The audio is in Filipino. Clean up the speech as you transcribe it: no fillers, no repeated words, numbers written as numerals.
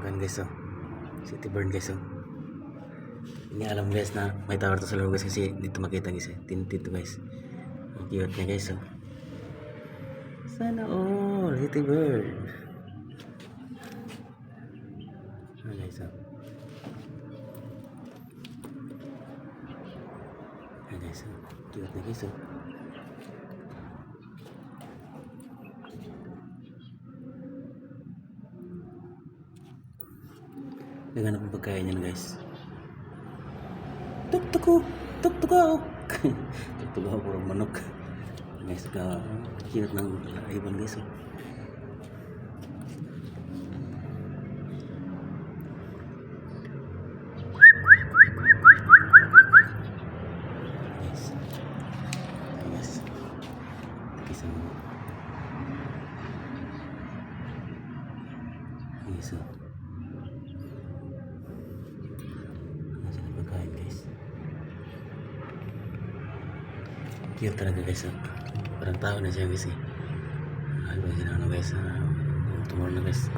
Kan guys, oh. City burn guys, oh. Ini alam guys na may tower to sa loob guys kasi dito makita guys, eh. Tinted to guys. Ang cute niya guys, oh. Sana all, City burn. Ah guys, oh. Ah guys, oh. Cute na guys, oh. Naghanap ng pagkain yan guys. Tuktuko! Tuktuko! Tuktuko puro manok. Guys, cute ng ibon guys, oh. Guys. Guys. Guys, oh. Guys, oh. Pagkain guys, cute talaga guys, oh. Parang tao na siya guys, eh. Ano ba yun, guys, tumulong na guys.